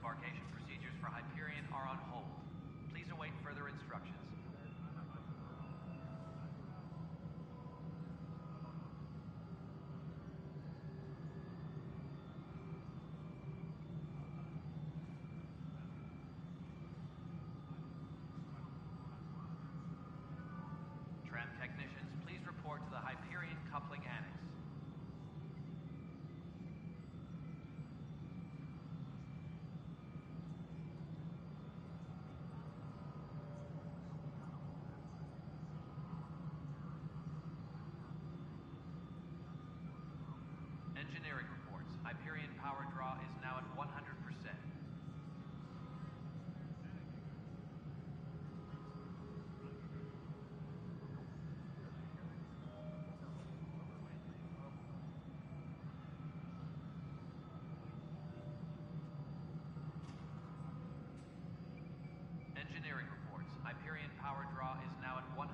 Disembarkation procedures for Hyperion are on hold. Please await further instructions. Tram technicians, please report to the Hyperion Coupling Annex. Engineering reports. Hyperion power draw is now at 100%. Engineering reports. Hyperion power draw is now at 100%.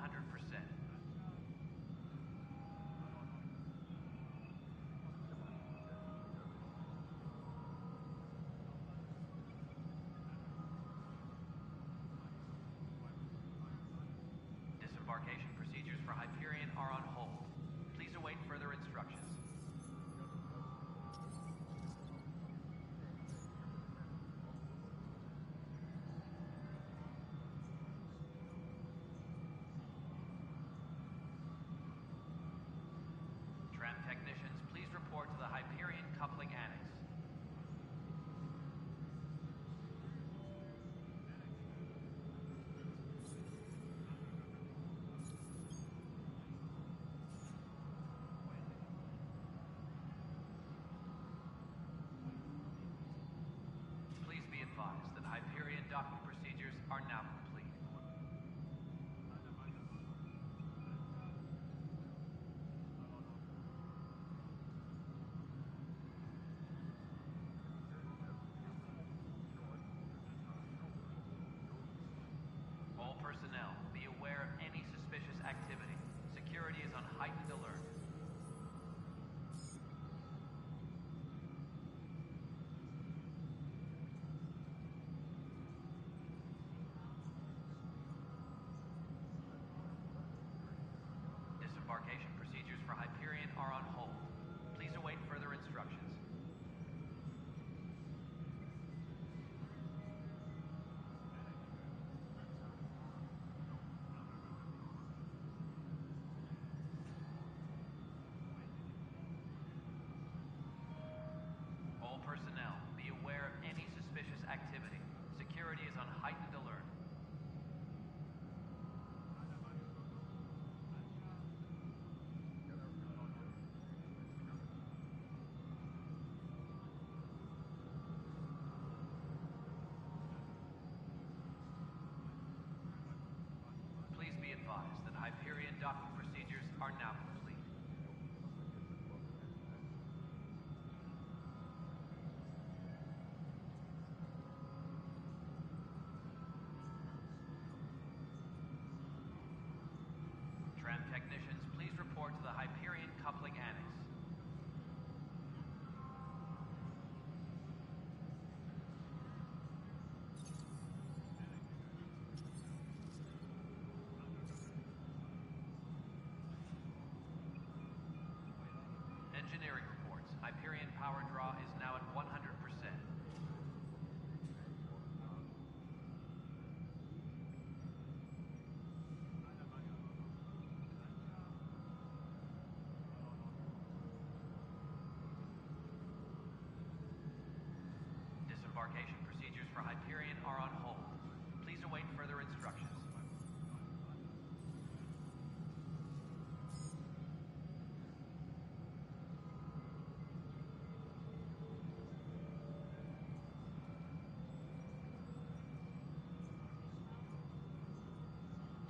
Disembarkation procedures for Hyperion are on hold. Please await further instructions. Tram technicians, please report to the Hyperion Coupling Annex. Please be advised that Hyperion docking procedures are now complete. All personnel, be aware of any suspicious activity. Security is on heightened alert. Disembarkation procedures for Hyperion are on hold. Please await further instructions. All personnel, be aware of any suspicious activity. Security is on heightened alert. Please be advised that Hyperion docking procedures are now complete. Tram technicians, please report to the Hyperion Coupling Annex. Engineering reports. Hyperion power draw is now at 100%. Disembarkation procedures for Hyperion are on hold. Please await further instructions.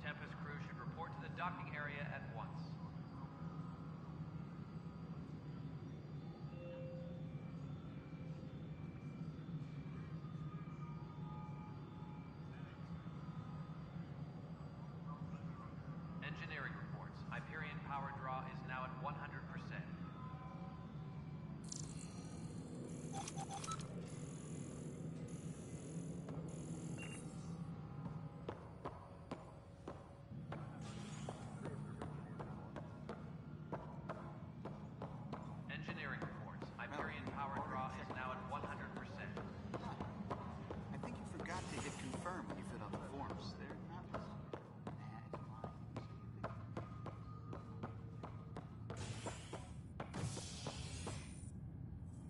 Tempest crew should report to the docking area at once.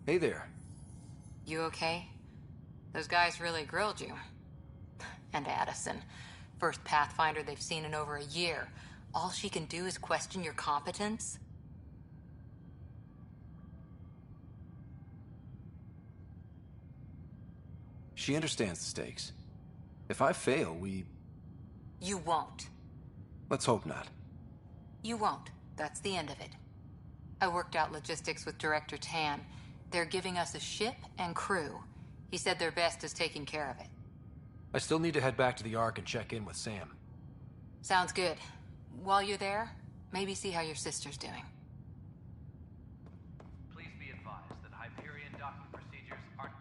Hey there. You okay? Those guys really grilled you. And Addison. First Pathfinder they've seen in over a year. All she can do is question your competence? She understands the stakes. If I fail, You won't. let's hope not. You won't. That's the end of it. I worked out logistics with Director Tan. They're giving us a ship and crew. He said their best is taking care of it. I still need to head back to the Ark and check in with Sam. Sounds good. While you're there, maybe see how your sister's doing. Please be advised that Hyperion docking procedures are...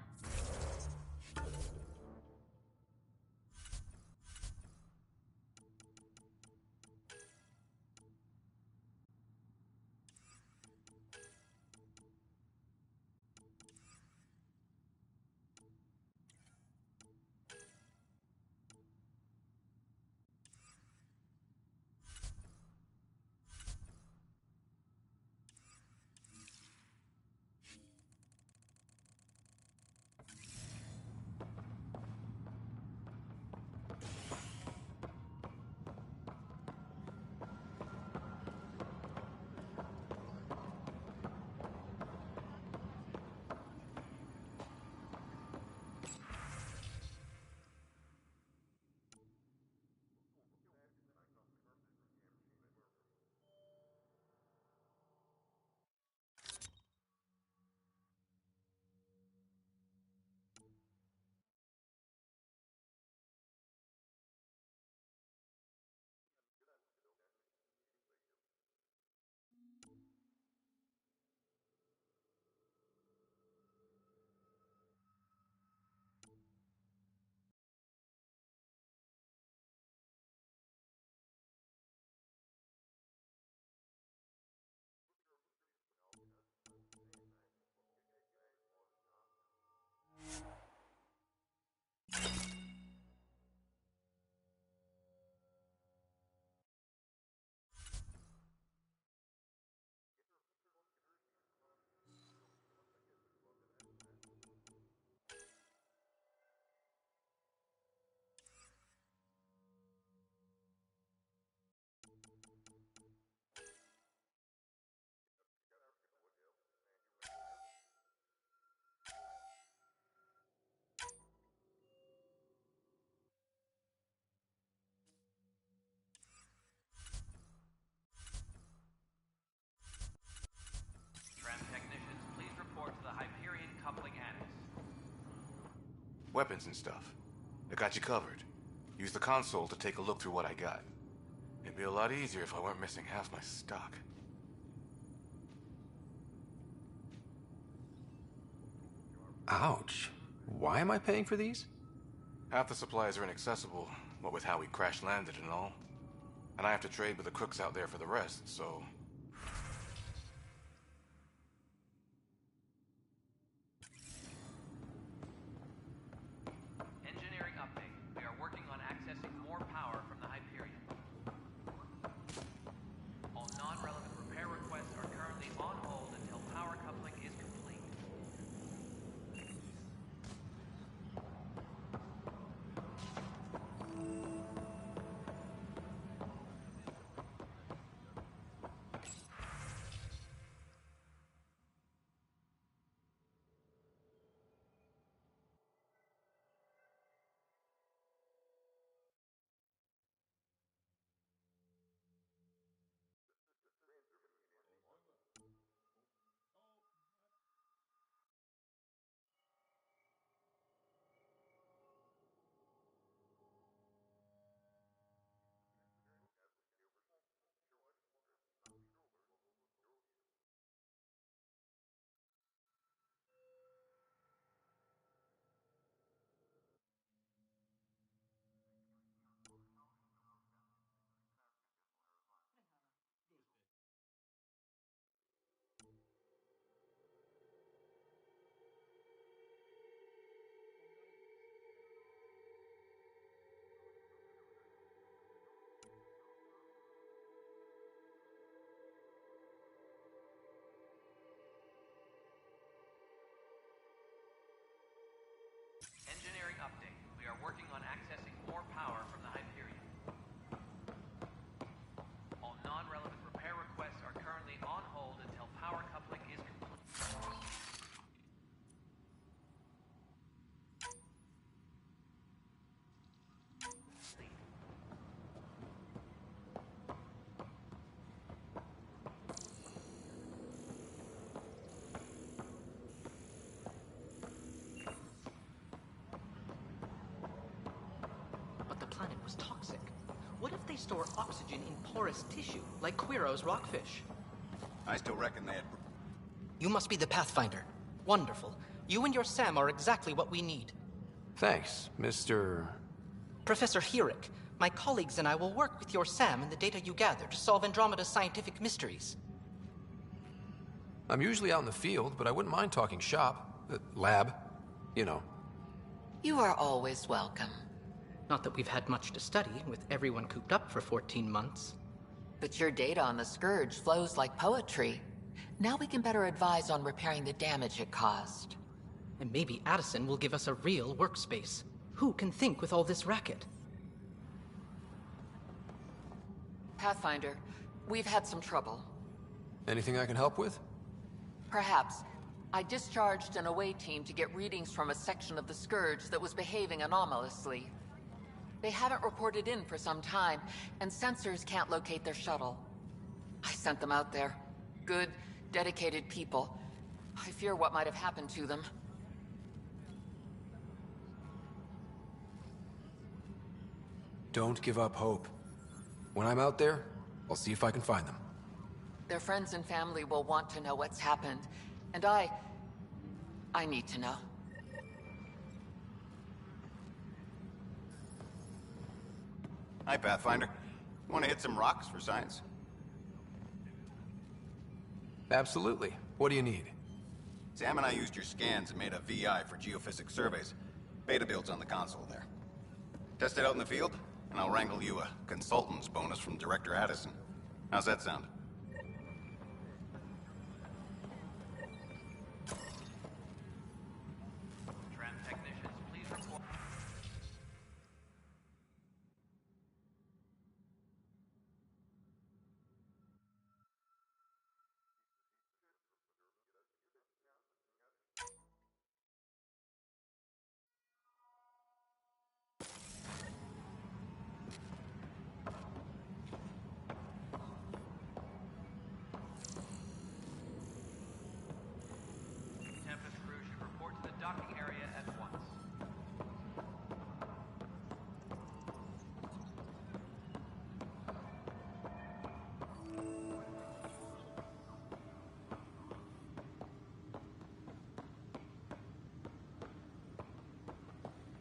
Tram technicians, please report to the Hyperion coupling annex. Weapons and stuff. I got you covered. Use the console to take a look through what I got. It'd be a lot easier if I weren't missing half my stock. Ouch. Why am I paying for these? Half the supplies are inaccessible, what with how we crash-landed and all. And I have to trade with the crooks out there for the rest, so... Engineering update. We are working on accessing more power from the Hyperion. All non-relevant repair requests are currently on hold until power coupling is complete. store oxygen in porous tissue, like Quiro's rockfish. I still reckon they had... You must be the Pathfinder. Wonderful. You and your Sam are exactly what we need. Thanks, Mr. Professor Herrick, my colleagues and I will work with your Sam and the data you gather to solve Andromeda's scientific mysteries. I'm usually out in the field, but I wouldn't mind talking shop. Lab. You know. You are always welcome. Not that we've had much to study, with everyone cooped up for 14 months. But your data on the Scourge flows like poetry. Now we can better advise on repairing the damage it caused. And maybe Addison will give us a real workspace. Who can think with all this racket? Pathfinder, we've had some trouble. Anything I can help with? Perhaps. I discharged an away team to get readings from a section of the Scourge that was behaving anomalously. They haven't reported in for some time, and sensors can't locate their shuttle. I sent them out there. Good, dedicated people. I fear what might have happened to them. Don't give up hope. When I'm out there, I'll see if I can find them. Their friends and family will want to know what's happened, and I need to know. Hi, Pathfinder. Want to hit some rocks for science? Absolutely. What do you need? Sam and I used your scans and made a VI for geophysics surveys. Beta builds on the console there. Test it out in the field, and I'll wrangle you a consultant's bonus from Director Addison. How's that sound? Tram technicians, please report. Tempest crew should report to the docking area at once.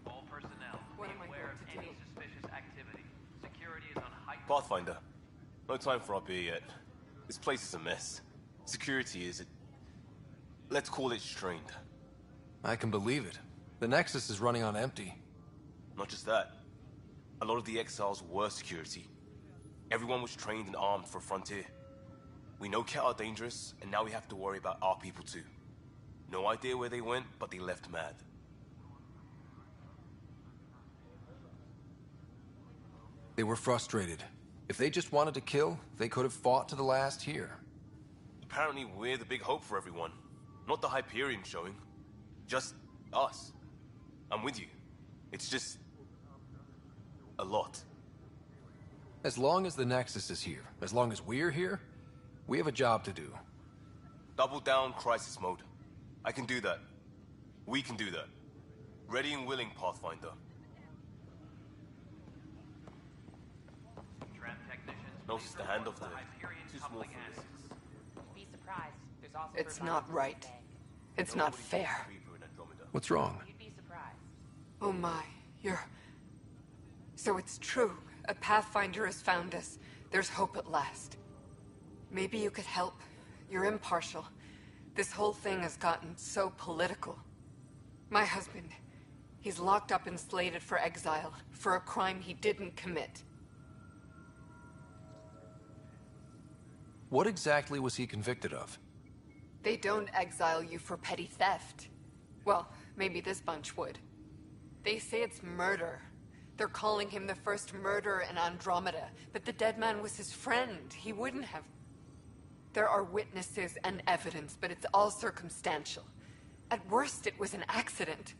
All personnel, be aware of any suspicious activity. Security is on heightened... Pathfinder, no time for our beer yet. This place is a mess. Security is... let's call it strained. I can believe it. The Nexus is running on empty. Not just that. A lot of the exiles were security. Everyone was trained and armed for Frontier. We know Ket are dangerous, and now we have to worry about our people too. No idea where they went, but they left mad. They were frustrated. If they just wanted to kill, they could have fought to the last here. Apparently we're the big hope for everyone. Not the Hyperion showing. Just us. I'm with you. It's just... a lot. As long as the Nexus is here, as long as we're here, we have a job to do. Double down crisis mode. I can do that. We can do that. Ready and willing, Pathfinder. Tram technicians, No, please it's the report handoff to the there. Hyperion Too small coupling for this. axis. Be surprised. There's also It's provided not in right. the bag. It's not Nobody's fair. a creeper in Andromeda. What's wrong? You'd be surprised. Oh my, you're... So it's true. A Pathfinder has found us. There's hope at last. Maybe you could help. You're impartial. This whole thing has gotten so political. My husband, he's locked up and slated for exile for a crime he didn't commit. What exactly was he convicted of? They don't exile you for petty theft. Well, maybe this bunch would. They say it's murder. They're calling him the first murderer in Andromeda, but the dead man was his friend. He wouldn't have... There are witnesses and evidence, but it's all circumstantial. At worst, it was an accident.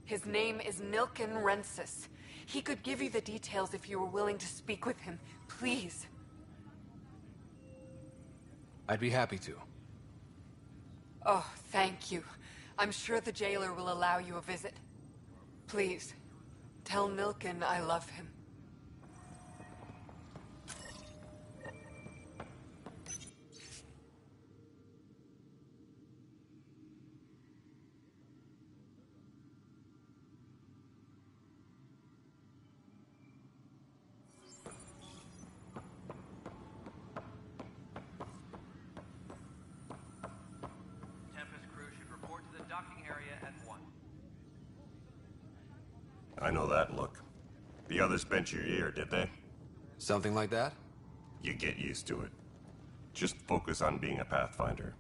His name is Nilken Rensis. He could give you the details if you were willing to speak with him. Please. I'd be happy to. Oh, thank you. I'm sure the jailer will allow you a visit. Please, tell Nilken I love him. I know that look. The others bent your ear, did they? Something like that? You get used to it. Just focus on being a Pathfinder.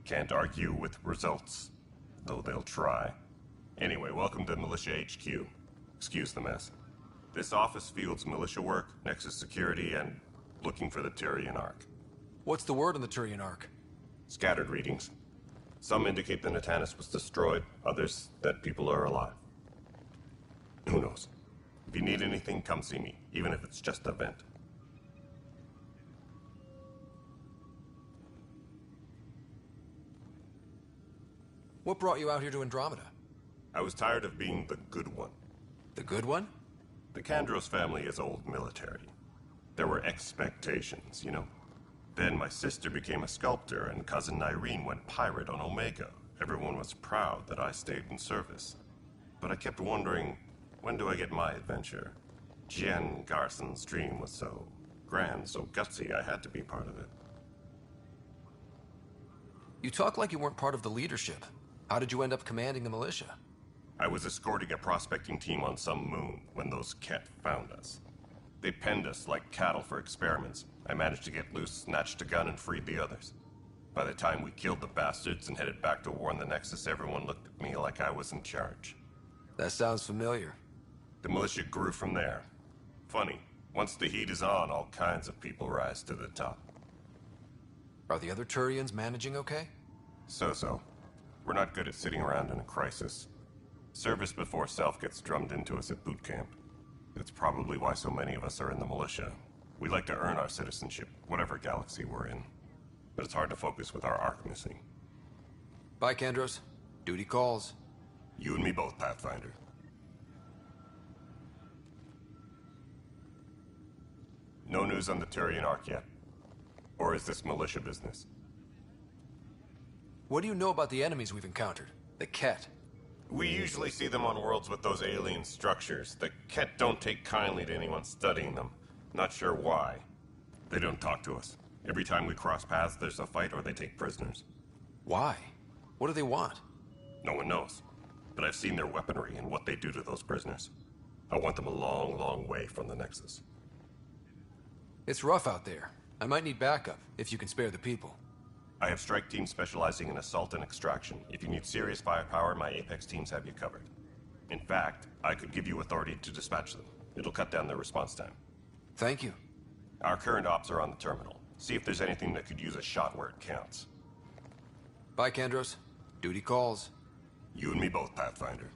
Can't argue with results, though they'll try. Anyway, welcome to Militia HQ. Excuse the mess. This office fields militia work, Nexus security, and looking for the Tyrian Ark. What's the word on the Turian Ark? Scattered readings. Some indicate the Natanus was destroyed, others that people are alive. Who knows? If you need anything, come see me, even if it's just a vent. What brought you out here to Andromeda? I was tired of being the good one. The good one? The Kandros family is old military. There were expectations, you know. Then my sister became a sculptor and cousin Irene went pirate on Omega. Everyone was proud that I stayed in service. But I kept wondering, when do I get my adventure? Jen Garson's dream was so grand, so gutsy, I had to be part of it. You talk like you weren't part of the leadership. How did you end up commanding the militia? I was escorting a prospecting team on some moon when those Ket found us. They penned us like cattle for experiments. I managed to get loose, snatched a gun, and freed the others. By the time we killed the bastards and headed back to warn the Nexus, everyone looked at me like I was in charge. That sounds familiar. The militia grew from there. Funny, once the heat is on, all kinds of people rise to the top. Are the other Turians managing okay? So-so. We're not good at sitting around in a crisis. Service before self gets drummed into us at boot camp. That's probably why so many of us are in the militia. We like to earn our citizenship, whatever galaxy we're in. But it's hard to focus with our arc missing. Bye, Kandros. Duty calls. You and me both, Pathfinder. No news on the Tyrian Ark yet? Or is this militia business? What do you know about the enemies we've encountered? The Ket. We usually see them on worlds with those alien structures. The Ket don't take kindly to anyone studying them. Not sure why. They don't talk to us. Every time we cross paths, there's a fight or they take prisoners. Why? What do they want? No one knows. But I've seen their weaponry and what they do to those prisoners. I want them a long, long way from the Nexus. It's rough out there. I might need backup, if you can spare the people. I have strike teams specializing in assault and extraction. If you need serious firepower, my Apex teams have you covered. In fact, I could give you authority to dispatch them. It'll cut down their response time. Thank you. Our current ops are on the terminal. See if there's anything that could use a shot where it counts. Bye, Kandros. Duty calls. You and me both, Pathfinder.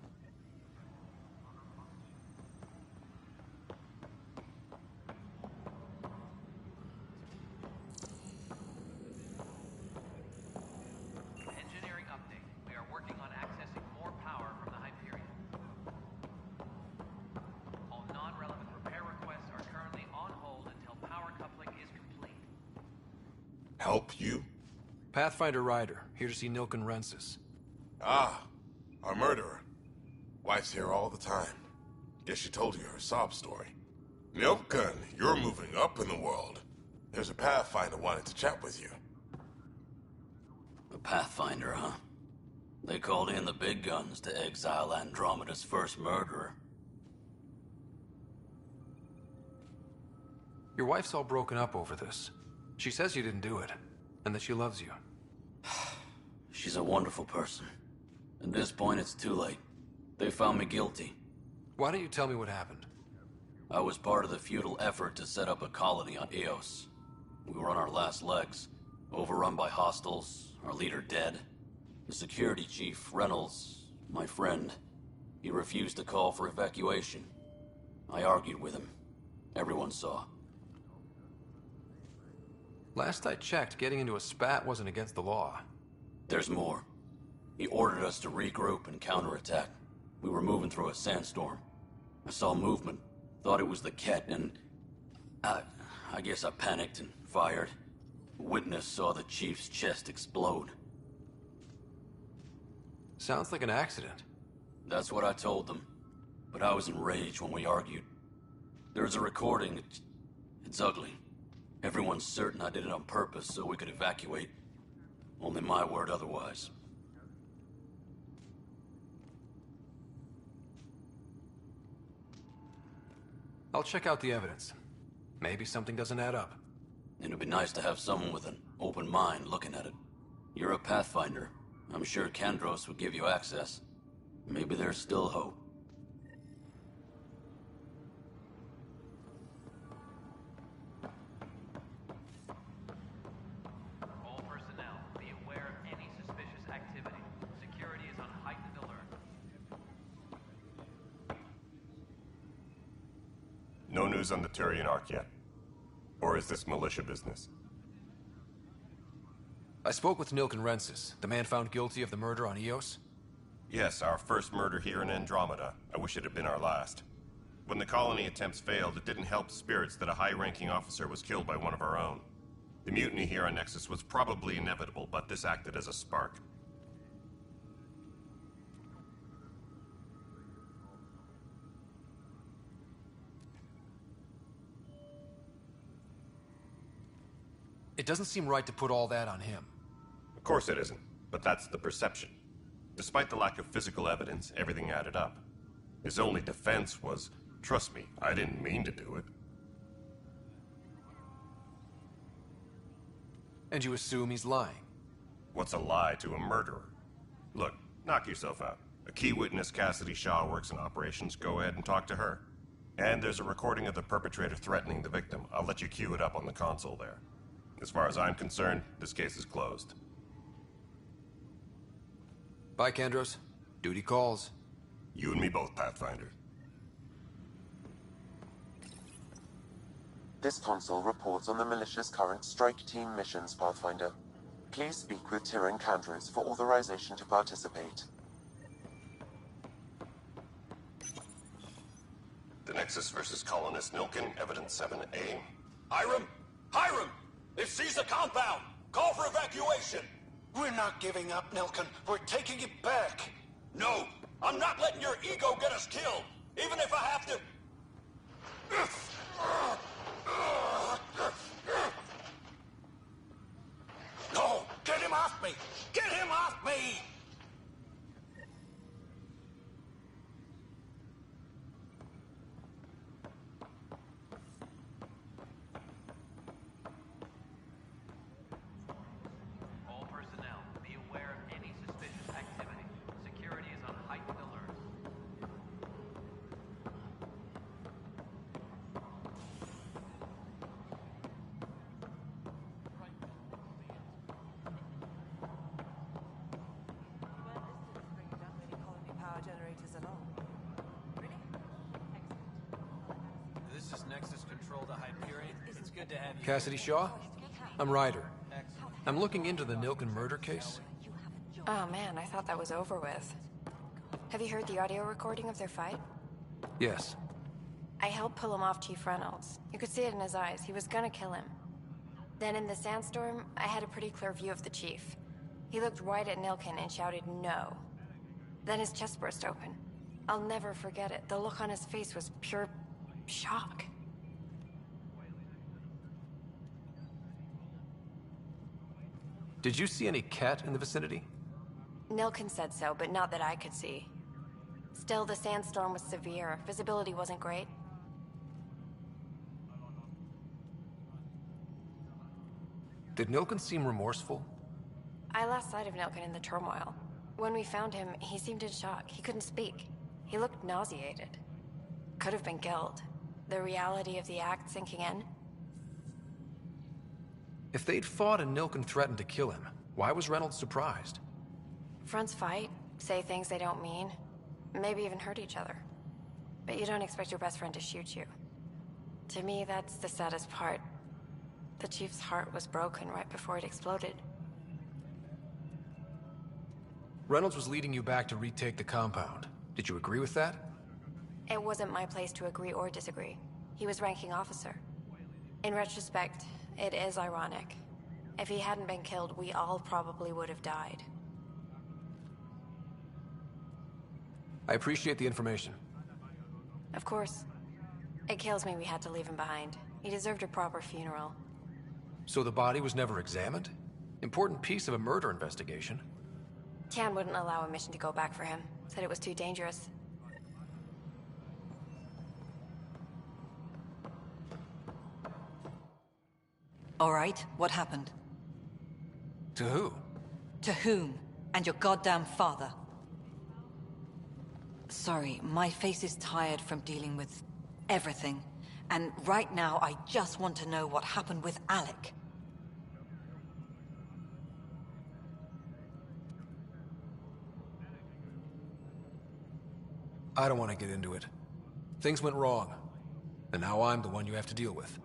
Engineering update. We are working on accessing more power from the Hyperion. All non-relevant repair requests are currently on hold until power coupling is complete. Help you? Pathfinder Ryder, here to see Nilken Rensis. Ah, our murderer. Wife's here all the time. Guess she told you her sob story. Nilken, you're moving up in the world. There's a Pathfinder wanting to chat with you. A Pathfinder, huh? They called in the big guns to exile Andromeda's first murderer. Your wife's all broken up over this. She says you didn't do it, and that she loves you. She's a wonderful person. At this point, it's too late. They found me guilty. Why don't you tell me what happened? I was part of the futile effort to set up a colony on Eos. We were on our last legs, overrun by hostiles, our leader dead. The security chief, Reynolds, my friend, he refused to call for evacuation. I argued with him. Everyone saw. Last I checked, getting into a spat wasn't against the law. There's more. He ordered us to regroup and counterattack. We were moving through a sandstorm. I saw movement, thought it was the Ket, and I guess I panicked and fired. Witness saw the chief's chest explode. Sounds like an accident. That's what I told them. But I was enraged when we argued. There's a recording. It's ugly. Everyone's certain I did it on purpose so we could evacuate. Only my word otherwise. I'll check out the evidence. Maybe something doesn't add up. It'd be nice to have someone with an open mind looking at it. You're a Pathfinder. I'm sure Kandros would give you access. Maybe there's still hope. All personnel, be aware of any suspicious activity. Security is on heightened alert. No news on the Turian Ark yet? Or is this militia business? I spoke with Nilken Rensis, the man found guilty of the murder on Eos. Yes, our first murder here in Andromeda. I wish it had been our last. When the colony attempts failed, it didn't help spirits that a high-ranking officer was killed by one of our own. The mutiny here on Nexus was probably inevitable, but this acted as a spark. It doesn't seem right to put all that on him. Of course it isn't, but that's the perception. Despite the lack of physical evidence, everything added up. His only defense was, trust me, I didn't mean to do it. And you assume he's lying? What's a lie to a murderer? Look, knock yourself out. A key witness, Cassidy Shaw, works in operations. Go ahead and talk to her. And there's a recording of the perpetrator threatening the victim. I'll let you cue it up on the console there. As far as I'm concerned, this case is closed. Bye, Kandros. Duty calls. You and me both, Pathfinder. This console reports on the militia's current strike team missions, Pathfinder. Please speak with Tyrion Kandros for authorization to participate. The Nexus versus Colonist Nilken, Evidence 7A. Hiram! Hiram! They've seized the compound! Call for evacuation! We're not giving up, Nilken. We're taking it back. No! I'm not letting your ego get us killed! Even if I have to... No! Get him off me! Get him off me! All personnel, be aware of any suspicious activity. Security is on heightened alert. This is Nexus Control to Hyperion. It's good to have you. Cassidy Shaw? I'm Ryder. I'm looking into the Nilken murder case. Oh man, I thought that was over with. Have you heard the audio recording of their fight? Yes. I helped pull him off Chief Reynolds. You could see it in his eyes. He was gonna kill him. Then in the sandstorm, I had a pretty clear view of the Chief. He looked right at Nilken and shouted no. Then his chest burst open. I'll never forget it. The look on his face was pure shock. Did you see any cat in the vicinity? Nilken said so, but not that I could see. Still, the sandstorm was severe. Visibility wasn't great. Did Nilken seem remorseful? I lost sight of Nilken in the turmoil. When we found him, he seemed in shock. He couldn't speak. He looked nauseated. Could have been killed. The reality of the act sinking in. If they'd fought and Nilken threatened to kill him, why was Reynolds surprised? Fronts fight, say things they don't mean, maybe even hurt each other. But you don't expect your best friend to shoot you. To me, that's the saddest part. The Chief's heart was broken right before it exploded. Reynolds was leading you back to retake the compound. Did you agree with that? It wasn't my place to agree or disagree. He was ranking officer. In retrospect, it is ironic. If he hadn't been killed, we all probably would have died. I appreciate the information. Of course. It kills me we had to leave him behind. He deserved a proper funeral. So the body was never examined? Important piece of a murder investigation. Tian wouldn't allow a mission to go back for him. Said it was too dangerous. All right, what happened? To who? To whom? And your goddamn father. Sorry, my face is tired from dealing with everything. And right now, I just want to know what happened with Alec. I don't want to get into it. Things went wrong. And now I'm the one you have to deal with.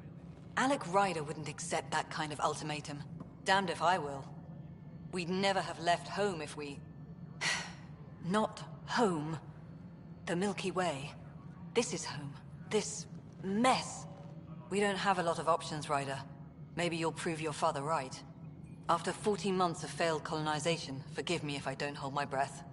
Alec Ryder wouldn't accept that kind of ultimatum. Damned if I will. We'd never have left home if we... Not home. The Milky Way. This is home. This mess. We don't have a lot of options, Ryder. Maybe you'll prove your father right. After 14 months of failed colonization, forgive me if I don't hold my breath.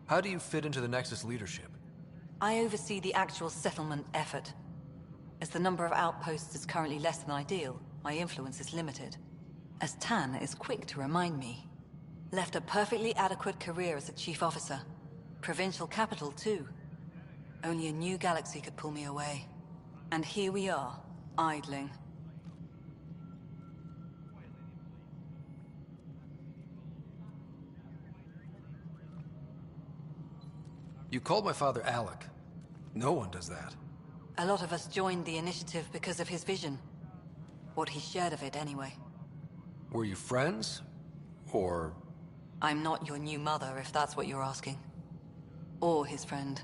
How do you fit into the Nexus leadership? I oversee the actual settlement effort. As the number of outposts is currently less than ideal, my influence is limited. As Tan is quick to remind me. Left a perfectly adequate career as a chief officer. Provincial capital, too. Only a new galaxy could pull me away. And here we are, idling. You called my father Alec. No one does that. A lot of us joined the initiative because of his vision. What he shared of it, anyway. Were you friends? Or... I'm not your new mother, if that's what you're asking. Or his friend.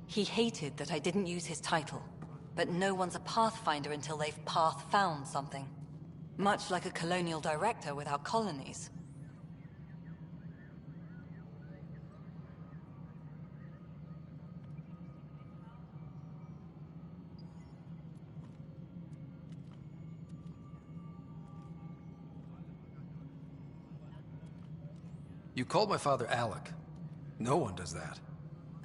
He hated that I didn't use his title. But no one's a pathfinder until they've path-found something. Much like a colonial director without colonies. You called my father Alec. No one does that.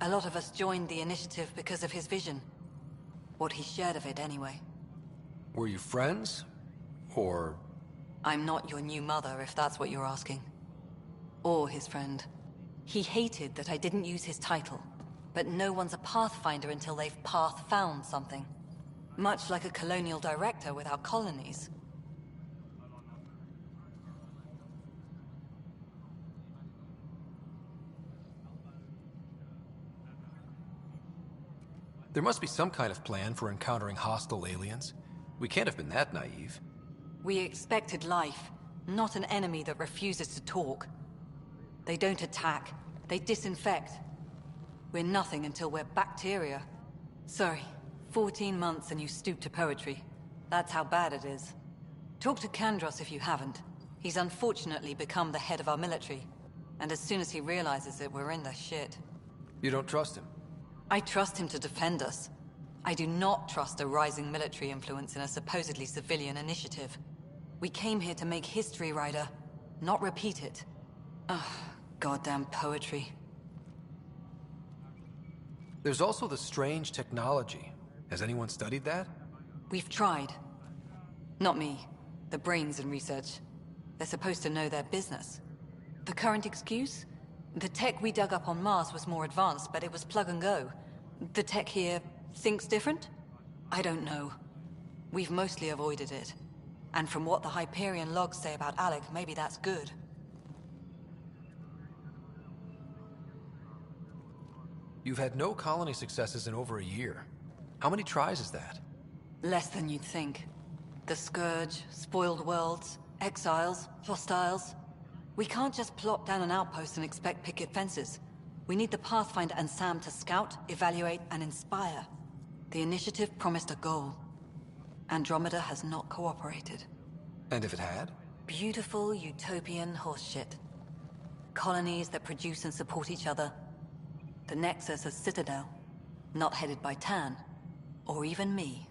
A lot of us joined the initiative because of his vision. What he shared of it, anyway. Were you friends? Or... I'm not your new mother, if that's what you're asking. Or his friend. He hated that I didn't use his title. But no one's a pathfinder until they've path-found something. Much like a colonial director without colonies. There must be some kind of plan for encountering hostile aliens. We can't have been that naive. We expected life, not an enemy that refuses to talk. They don't attack, they disinfect. We're nothing until we're bacteria. Sorry, 14 months and you stoop to poetry. That's how bad it is. Talk to Kandros if you haven't. He's unfortunately become the head of our military. And as soon as he realizes it, we're in the shit. You don't trust him? I trust him to defend us. I do not trust a rising military influence in a supposedly civilian initiative. We came here to make history, Ryder, not repeat it. Ugh, goddamn poetry. There's also the strange technology. Has anyone studied that? We've tried. Not me. The brains in research. They're supposed to know their business. The current excuse? The tech we dug up on Mars was more advanced, but it was plug and go. The tech here thinks different? I don't know. We've mostly avoided it. And from what the Hyperion logs say about Alec, maybe that's good. You've had no colony successes in over a year. How many tries is that? Less than you'd think. The Scourge, spoiled worlds, exiles, hostiles. We can't just plop down an outpost and expect picket fences. We need the Pathfinder and Sam to scout, evaluate, and inspire. The initiative promised a goal. Andromeda has not cooperated. And if it had? Beautiful utopian horseshit. Colonies that produce and support each other. The Nexus a citadel. Not headed by Tan. Or even me.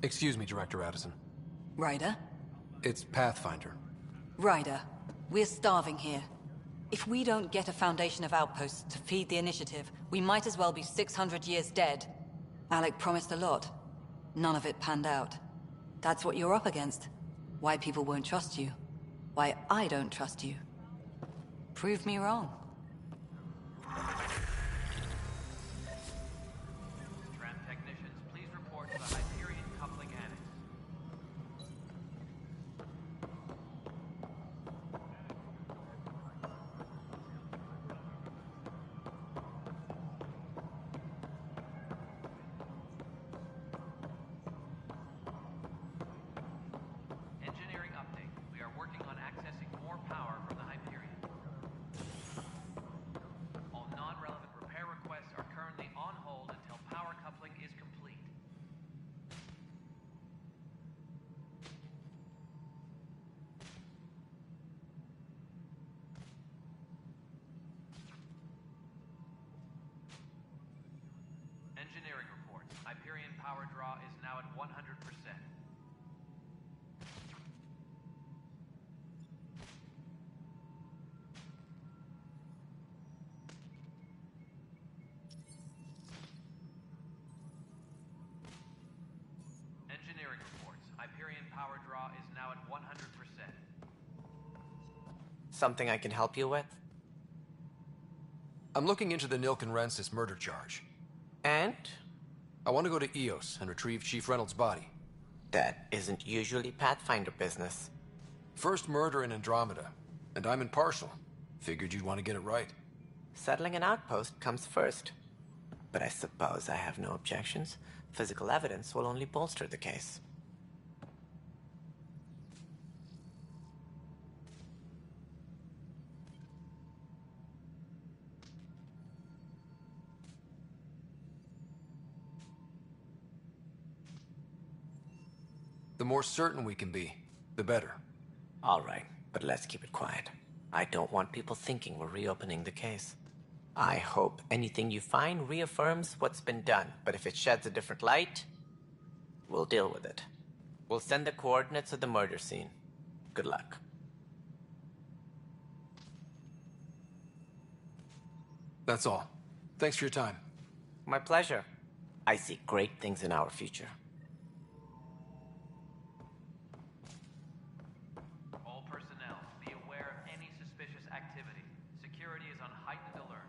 Excuse me, Director Addison. Ryder? It's Pathfinder. Ryder, we're starving here. If we don't get a foundation of outposts to feed the initiative, we might as well be 600 years dead. Alec promised a lot. None of it panned out. That's what you're up against. Why people won't trust you. Why I don't trust you. Prove me wrong. Tram technicians, please report to the Hyperion coupling annex. Engineering update. We are working on accessing more power from the Hyperion. All non-relevant repair requests are currently on hold until power coupling is complete. Engineering reports. Hyperion power draw is now at 100%. Engineering reports. Hyperion power draw is now at 100%. Something I can help you with? I'm looking into the Nilken Rensis murder charge. And? I want to go to EOS and retrieve Chief Reynolds' body. That isn't usually Pathfinder business. First murder in Andromeda, and I'm impartial. Figured you'd want to get it right. Settling an outpost comes first. But I suppose I have no objections. Physical evidence will only bolster the case. The more certain we can be, the better. All right, but let's keep it quiet. I don't want people thinking we're reopening the case. I hope anything you find reaffirms what's been done, but if it sheds a different light, we'll deal with it. We'll send the coordinates of the murder scene. Good luck. That's all. Thanks for your time. My pleasure. I see great things in our future. All personnel, be aware of any suspicious activity. Security is on heightened alert.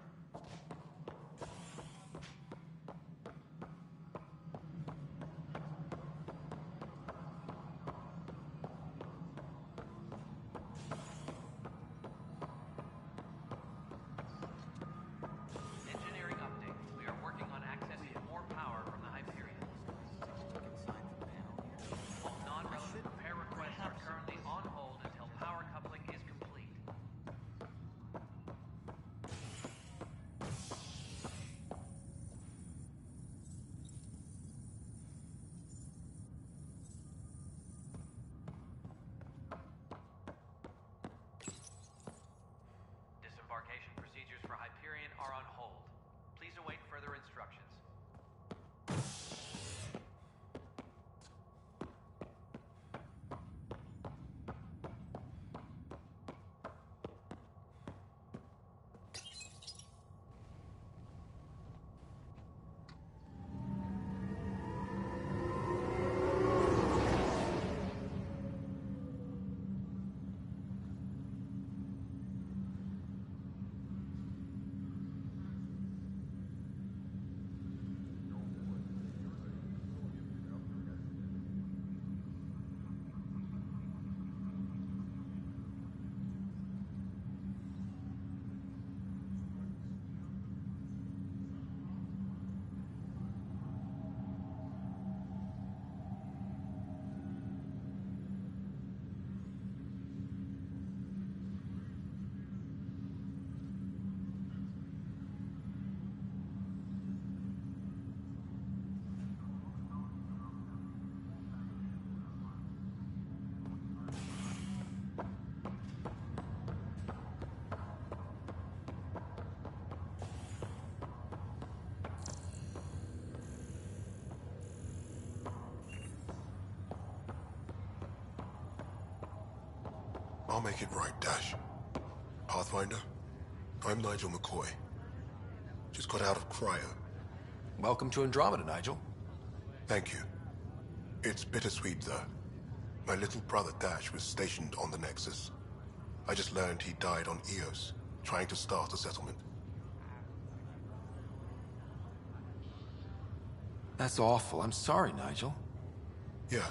Engineering update. We are working on accessing more power from the Hyperion. I'll make it right, Dash. Pathfinder, I'm Nigel McCoy. Just got out of cryo. Welcome to Andromeda, Nigel. Thank you. It's bittersweet, though. My little brother Dash was stationed on the Nexus. I just learned he died on Eos, trying to start a settlement. That's awful. I'm sorry, Nigel. Yeah.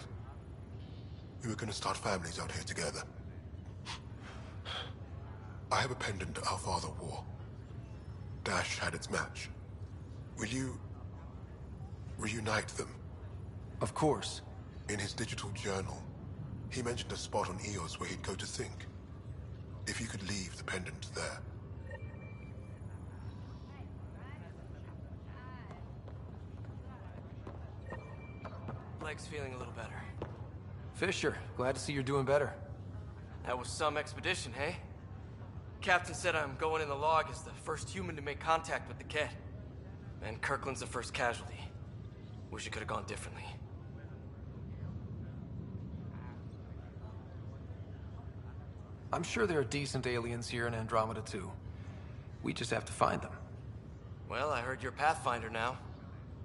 We were gonna start families out here together. I have a pendant our father wore. Dash had its match. Will you reunite them? Of course. In his digital journal, he mentioned a spot on Eos where he'd go to think. If you could leave the pendant there. Leg's feeling a little better. Fisher, glad to see you're doing better. That was some expedition, hey? Captain said I'm going in the log as the first human to make contact with the Kett. And Kirkland's the first casualty. Wish it could have gone differently. I'm sure there are decent aliens here in Andromeda, too. We just have to find them. Well, I heard you're Pathfinder now.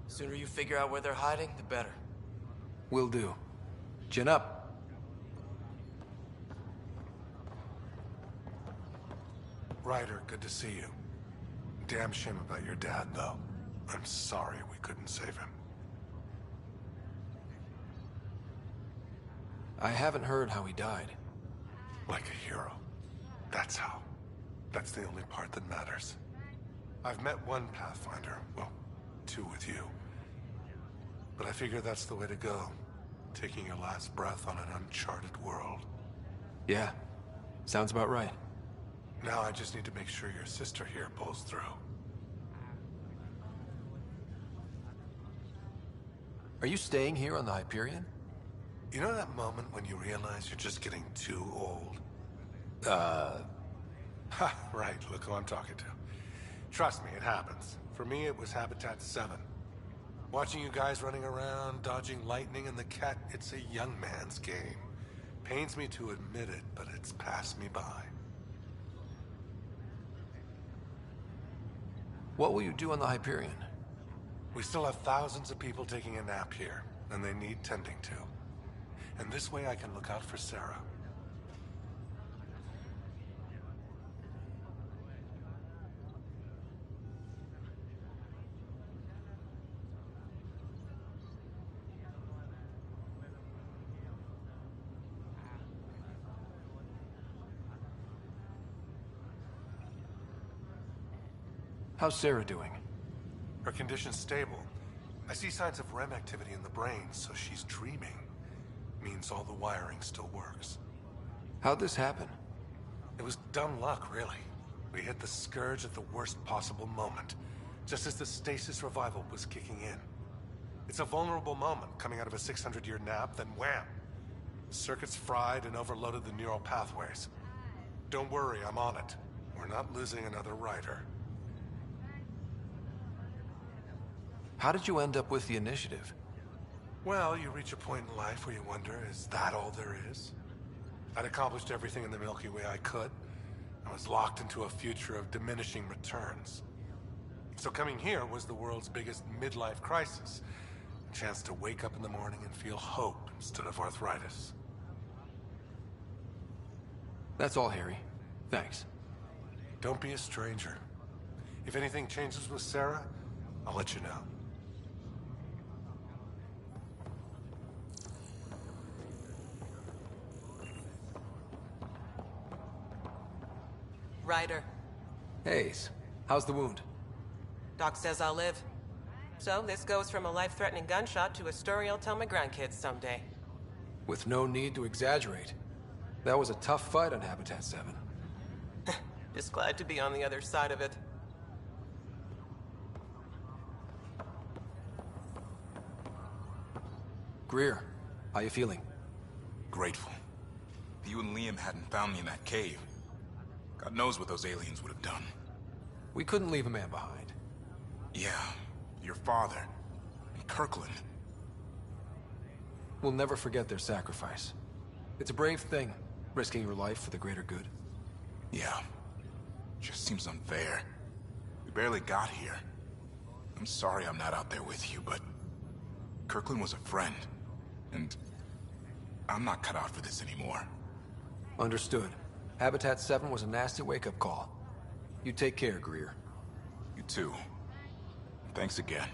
Sooner you figure out where they're hiding, the better. Will do. Chin up. Ryder, good to see you. Damn shame about your dad, though. I'm sorry we couldn't save him. I haven't heard how he died. Like a hero. That's how. That's the only part that matters. I've met one Pathfinder, well, two with you. But I figure that's the way to go. Taking your last breath on an uncharted world. Yeah, sounds about right. Now I just need to make sure your sister here pulls through. Are you staying here on the Hyperion? You know that moment when you realize you're just getting too old? Ha, right, look who I'm talking to. Trust me, it happens. For me, it was Habitat 7. Watching you guys running around, dodging lightning and the Kett, it's a young man's game. Pains me to admit it, but it's passed me by. What will you do on the Hyperion? We still have thousands of people taking a nap here, and they need tending to. And this way I can look out for Sarah. How's Sarah doing? Her condition's stable. I see signs of REM activity in the brain, so she's dreaming. Means all the wiring still works. How'd this happen? It was dumb luck, really. We hit the Scourge at the worst possible moment, just as the stasis revival was kicking in. It's a vulnerable moment, coming out of a 600-year nap, then wham! The circuits fried and overloaded the neural pathways. Don't worry, I'm on it. We're not losing another rider. How did you end up with the initiative? Well, you reach a point in life where you wonder, is that all there is? I'd accomplished everything in the Milky Way I could. I was locked into a future of diminishing returns. So coming here was the world's biggest midlife crisis. A chance to wake up in the morning and feel hope instead of arthritis. That's all, Harry. Thanks. Don't be a stranger. If anything changes with Sarah, I'll let you know. Ryder. Hayes, how's the wound? Doc says I'll live. So this goes from a life-threatening gunshot to a story I'll tell my grandkids someday. With no need to exaggerate. That was a tough fight on Habitat 7. Just glad to be on the other side of it. Greer, how you feeling? Grateful. If you and Liam hadn't found me in that cave, God knows what those aliens would have done. We couldn't leave a man behind. Yeah, your father. And Kirkland. We'll never forget their sacrifice. It's a brave thing, Risking your life for the greater good? Yeah. Just seems unfair. We barely got here. I'm sorry I'm not out there with you, but Kirkland was a friend, and I'm not cut out for this anymore. Understood. Habitat 7 was a nasty wake-up call. You take care, Greer. You too. Thanks again.